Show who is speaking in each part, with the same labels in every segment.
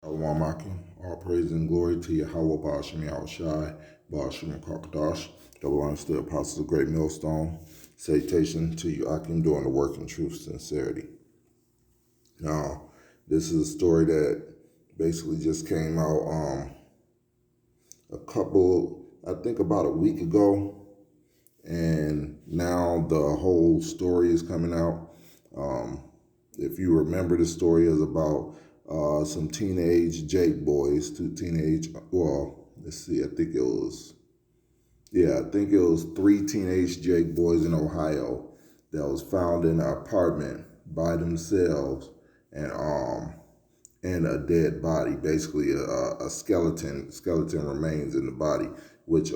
Speaker 1: Alwamakim, all praise and glory to Yahweh Ba'ashim Yahushai, Ba'ashim Kakadash, double honors to the apostles of Great Millstone, salutation to you, Akim, doing the work in truth, sincerity. Now, this is a story that basically just came out I think about a week ago, and now the whole story is coming out. If you remember, the story is about some teenage Jake boys, I think it was three teenage Jake boys in Ohio that was found in an apartment by themselves and a dead body, basically a skeleton remains in the body, which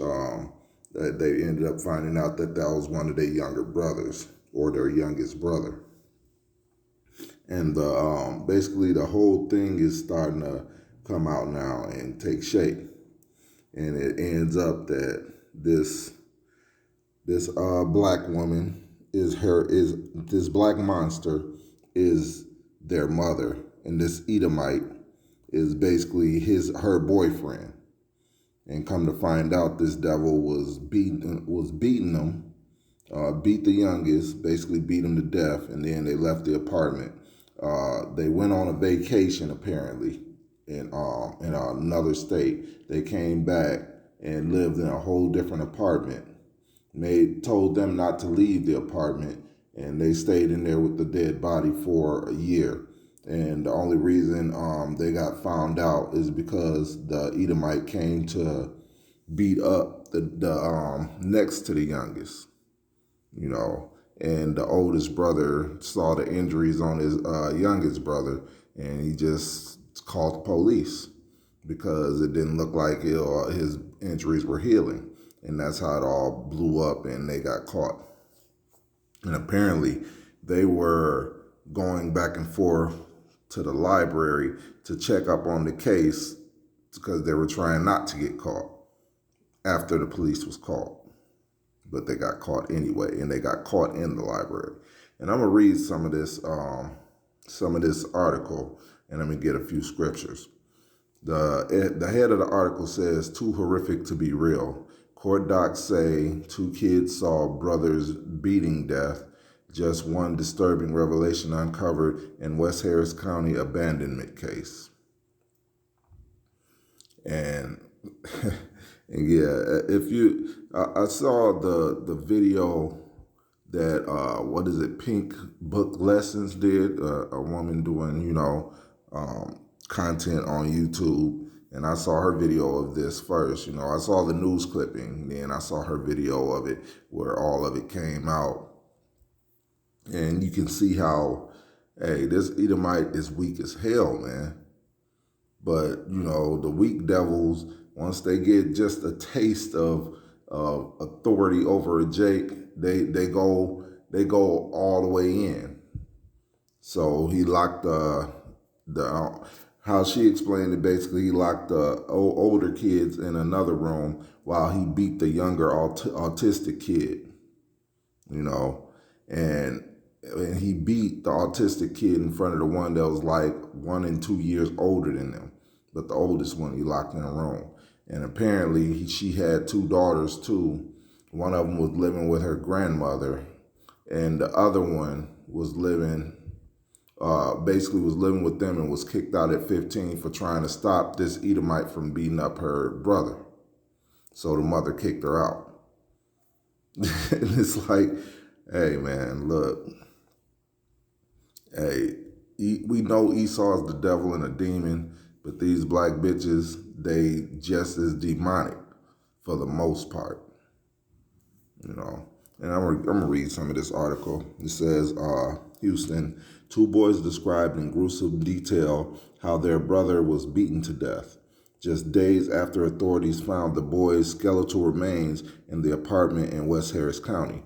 Speaker 1: they ended up finding out that was one of their younger brothers or their youngest brother. And basically the whole thing is starting to come out now and take shape. And it ends up that this black woman this black monster is their mother, and this Edomite is basically her boyfriend. And come to find out, this devil was beating them, beat the youngest, basically beat him to death, and then they left the apartment. They went on a vacation apparently in another state. They came back and lived in a whole different apartment. Told them not to leave the apartment, and they stayed in there with the dead body for a year. And the only reason they got found out is because the Edomite came to beat up the next to the youngest, and the oldest brother saw the injuries on his youngest brother, and he just called the police because it didn't look like his injuries were healing. And that's how it all blew up, and they got caught. And apparently they were going back and forth to the library to check up on the case because they were trying not to get caught after the police was called. But they got caught anyway, and they got caught in the library. And I'm gonna read some of this article, and I'm gonna get a few scriptures. The head of the article says, "Too horrific to be real. Court docs say 2 kids saw brothers beating death. Just one disturbing revelation uncovered in West Harris County abandonment case." And and yeah, I saw the video that Pink Book Lessons did, a woman doing content on YouTube, and I saw her video of this first. I saw the news clipping, then I saw her video of it where all of it came out, and you can see how, hey, this Edomite is weak as hell, man. But the weak devils, once they get just a taste of authority over a Jake, they go all the way in. So he locked how she explained it, basically he locked the older kids in another room while he beat the younger autistic kid, and he beat the autistic kid in front of the one that was like 1 and 2 years older than them. But the oldest one he locked in a room. And apparently she had 2 daughters too. One of them was living with her grandmother, and the other one was living with them and was kicked out at 15 for trying to stop this Edomite from beating up her brother. So the mother kicked her out. And it's like, hey man, look, hey, we know Esau is the devil and a demon, but these black bitches, they just as demonic for the most part, And I'm gonna read some of this article. It says, Houston, 2 boys described in gruesome detail how their brother was beaten to death. Just days after authorities found the boys' skeletal remains in the apartment in West Harris County.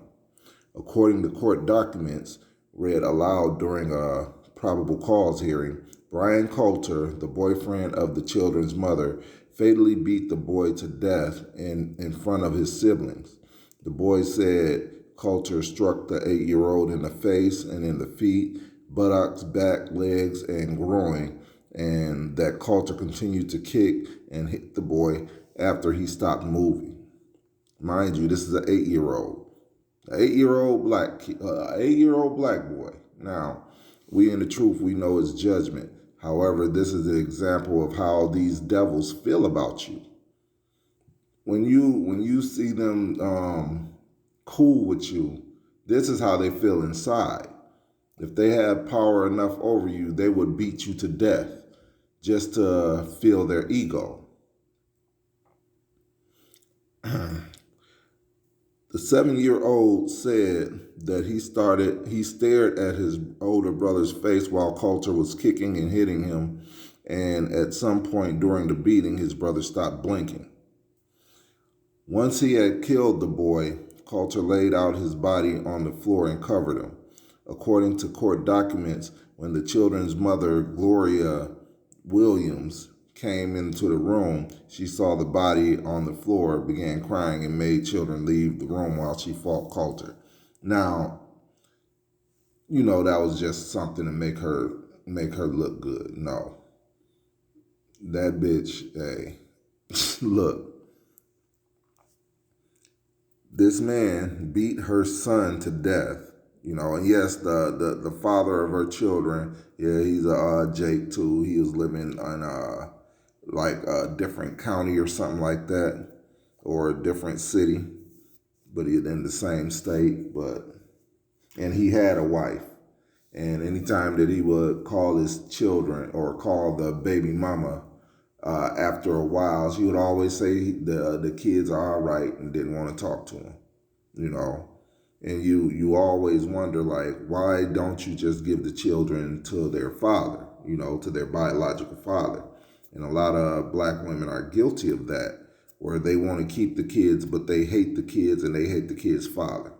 Speaker 1: According to court documents read aloud during a probable cause hearing, Brian Coulter, the boyfriend of the children's mother, fatally beat the boy to death in front of his siblings. The boy said Coulter struck the 8-year-old in the face and in the feet, buttocks, back, legs, and groin, and that Coulter continued to kick and hit the boy after he stopped moving. Mind you, this is an 8-year-old. An 8-year-old black boy. Now, we in the truth, we know it's judgment. However, this is an example of how these devils feel about you. When you see them cool with you, this is how they feel inside. If they had power enough over you, they would beat you to death just to feel their ego. The 7-year-old said that he stared at his older brother's face while Coulter was kicking and hitting him, and at some point during the beating, his brother stopped blinking. Once he had killed the boy, Coulter laid out his body on the floor and covered him. According to court documents, when the children's mother, Gloria Williams, came into the room, she saw the body on the floor, began crying, and made children leave the room while she fought Coulter. Now, that was just something to make her look good. No. That bitch, hey, look. This man beat her son to death, and yes, the father of her children, yeah, he's a Jake too. He was living in a different county or something like that, or a different city, but he's in the same state. And he had a wife, and anytime that he would call his children or call the baby mama, after a while, she would always say the kids are all right and didn't want to talk to him, And you always wonder, like, why don't you just give the children to their father, to their biological father? And a lot of black women are guilty of that, where they want to keep the kids, but they hate the kids and they hate the kid's father.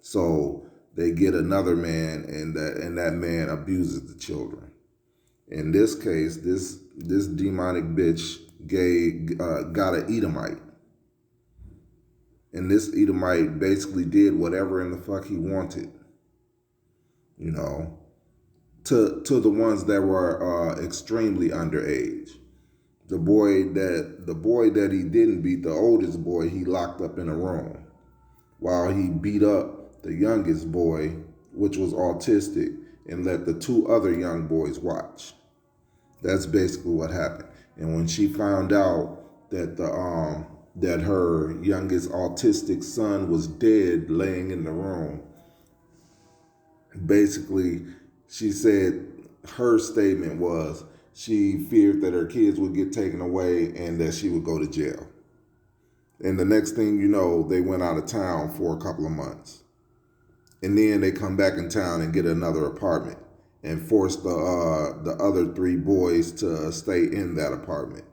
Speaker 1: So they get another man, and that man abuses the children. In this case, this demonic bitch got an Edomite. And this Edomite basically did whatever in the fuck he wanted, to the ones that were extremely underage. The boy that he didn't beat, the oldest boy, he locked up in a room while he beat up the youngest boy, which was autistic, and let the 2 other young boys watch. That's basically what happened. And when she found out that that her youngest autistic son was dead, laying in the room, basically she said her statement was she feared that her kids would get taken away and that she would go to jail. And the next thing you know, they went out of town for a couple of months. And then they come back in town and get another apartment and force the other 3 boys to stay in that apartment.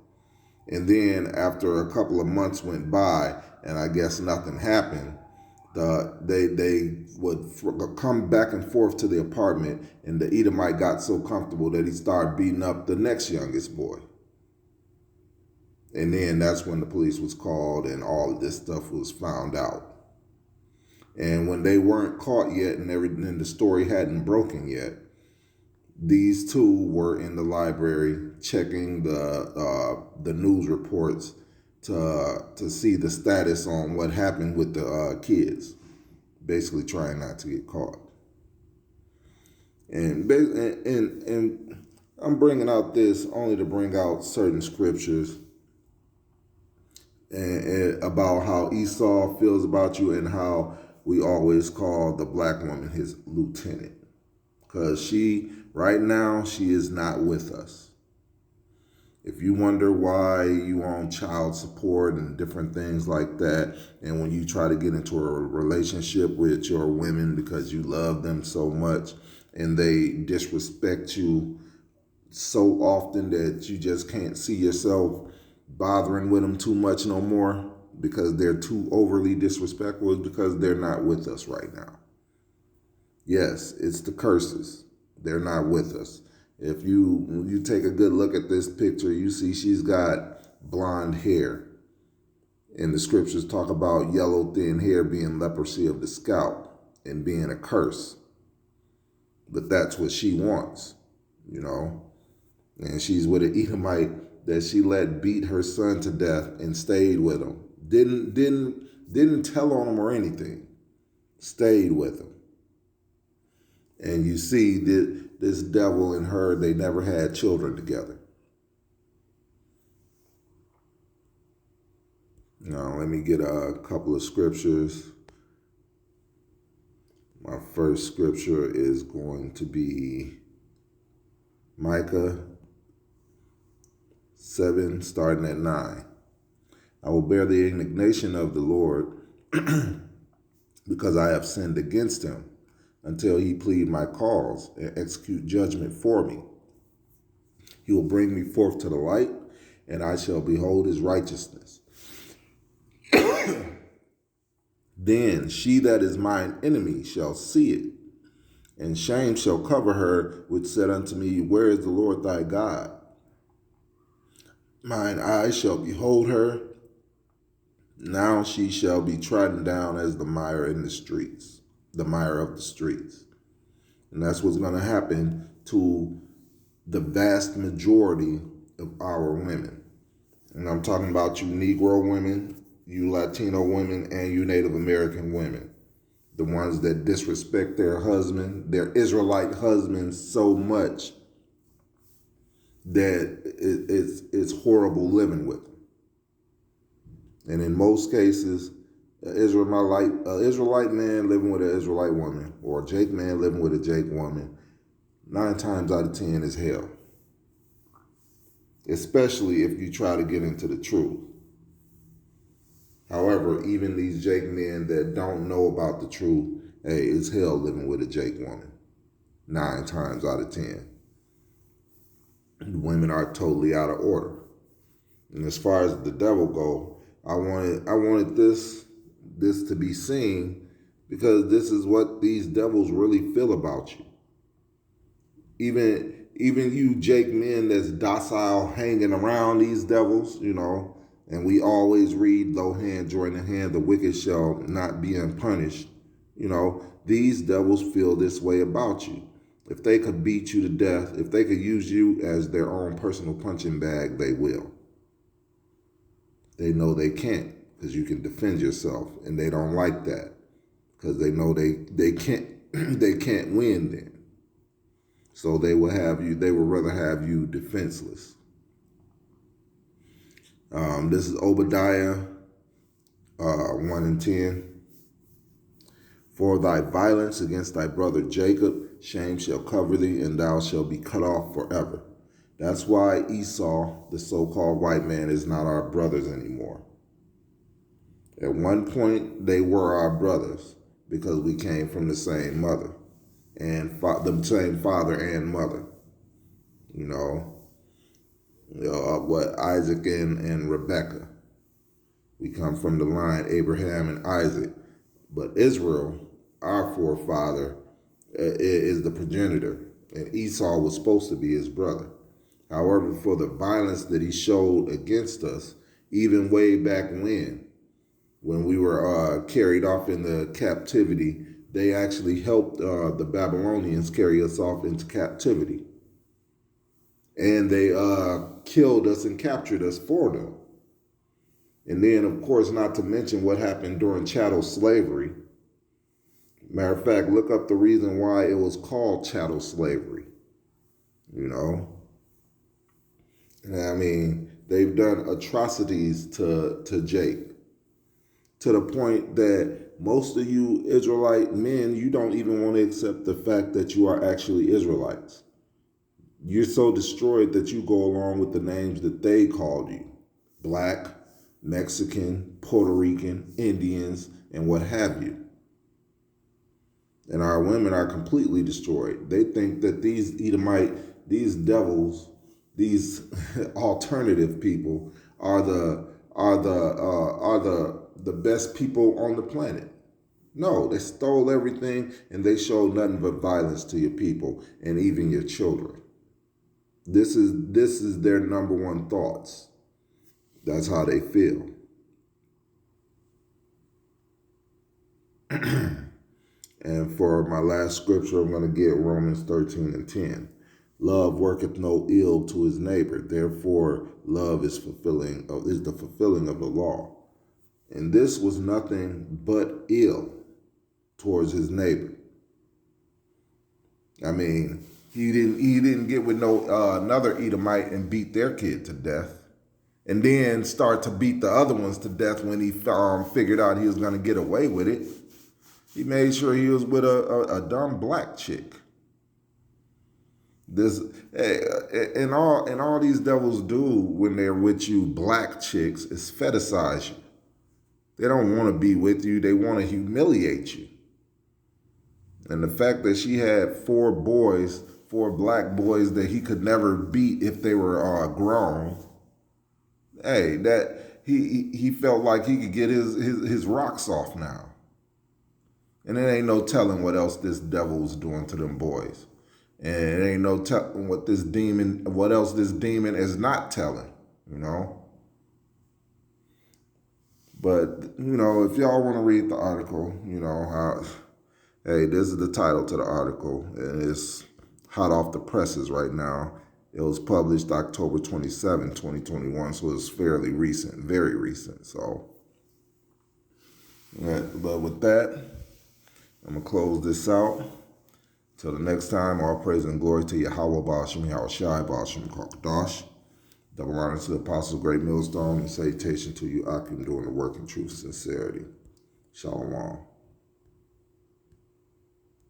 Speaker 1: And then after a couple of months went by, and I guess nothing happened, they would come back and forth to the apartment, and the Edomite got so comfortable that he started beating up the next youngest boy. And then that's when the police was called and all of this stuff was found out. And when they weren't caught yet and the story hadn't broken yet, these 2 were in the library checking the news reports to see the status on what happened with the kids, basically trying not to get caught. And I'm bringing out this only to bring out certain scriptures and about how Esau feels about you, and how we always call the black woman his lieutenant, because right now she is not with us. If you wonder why you on child support and different things like that, and when you try to get into a relationship with your women because you love them so much and they disrespect you so often that you just can't see yourself bothering with them too much no more because they're too overly disrespectful, is because they're not with us right now. Yes, it's the curses. They're not with us. If you take a good look at this picture, you see she's got blonde hair. And the scriptures talk about yellow thin hair being leprosy of the scalp and being a curse. But that's what she wants, And she's with an Edomite that she let beat her son to death and stayed with him. Didn't tell on him or anything. Stayed with him. And you see that this devil and her, they never had children together. Now, let me get a couple of scriptures. My first scripture is going to be Micah 7, starting at 9. I will bear the indignation of the Lord because I have sinned against him, until he plead my cause and execute judgment for me. He will bring me forth to the light, and I shall behold his righteousness. Then she that is mine enemy shall see it, and shame shall cover her which said unto me, Where is the Lord thy God? Mine eyes shall behold her. Now she shall be trodden down as the mire in the streets, the mire of the streets. And that's what's going to happen to the vast majority of our women. And I'm talking about you Negro women, you Latino women, and you Native American women. The ones that disrespect their husband, their Israelite husbands, so much that it's horrible living with them. And in most cases, an Israelite man living with an Israelite woman, or a Jake man living with a Jake woman, 9 times out of 10 is hell. Especially if you try to get into the truth. However, even these Jake men that don't know about the truth, hey, it's hell living with a Jake woman. 9 times out of 10. Women are totally out of order. And as far as the devil go, I wanted this to be seen, because this is what these devils really feel about you. Even you Jake men that's docile hanging around these devils, and we always read, though hand join the hand, the wicked shall not be unpunished. These devils feel this way about you. If they could beat you to death, if they could use you as their own personal punching bag, they will. They know they can't, because you can defend yourself, and they don't like that, because they know they can't they can't win then. So they would rather have you defenseless. This is Obadiah 1 and 10. For thy violence against thy brother Jacob, shame shall cover thee, and thou shalt be cut off forever. That's why Esau, the so-called white man, is not our brothers anymore. At one point, they were our brothers because we came from the same mother and the same father and mother. Isaac and Rebekah. We come from the line Abraham and Isaac. But Israel, our forefather, is the progenitor, and Esau was supposed to be his brother. However, for the violence that he showed against us, even way back when we were carried off into captivity, they actually helped the Babylonians carry us off into captivity. And they killed us and captured us for them. And then, of course, not to mention what happened during chattel slavery. Matter of fact, look up the reason why it was called chattel slavery. They've done atrocities to Jake, to the point that most of you Israelite men, you don't even want to accept the fact that you are actually Israelites. You're so destroyed that you go along with the names that they called you. Black, Mexican, Puerto Rican, Indians, and what have you. And our women are completely destroyed. They think that these devils, these alternative people are the best people on the planet. No, they stole everything, and they showed nothing but violence to your people and even your children. This is their number one thoughts. That's how they feel. And for my last scripture, I'm going to get Romans 13 and 10. Love worketh no ill to his neighbor. Therefore, love is the fulfilling of the law. And this was nothing but ill towards his neighbor. I mean, he didn't get with no another Edomite and beat their kid to death, and then start to beat the other ones to death when he figured out he was going to get away with it. He made sure he was with a dumb black chick. This and all these devils do when they're with you, black chicks, is fetishize you. They don't want to be with you. They want to humiliate you. And the fact that she had four black boys that he could never beat if they were grown, hey, that he felt like he could get his rocks off now. And it ain't no telling what else this devil's doing to them boys. And it ain't no telling what else this demon is not telling, you know. But, you know, if y'all want to read the article, you know, hey, this is the title to the article, and it's hot off the presses right now. It was published October 27, 2021, so it's fairly recent, very recent. So, yeah, but with that, I'm going to close this out. Till the next time, all praise and glory to Yahweh Ba'ashem, Yahweh Shai Ba'ashem Kakadash. Double honor to the Apostle Great Millstone, and salutation to you, Akim, doing the work in truth, sincerity. Shalom.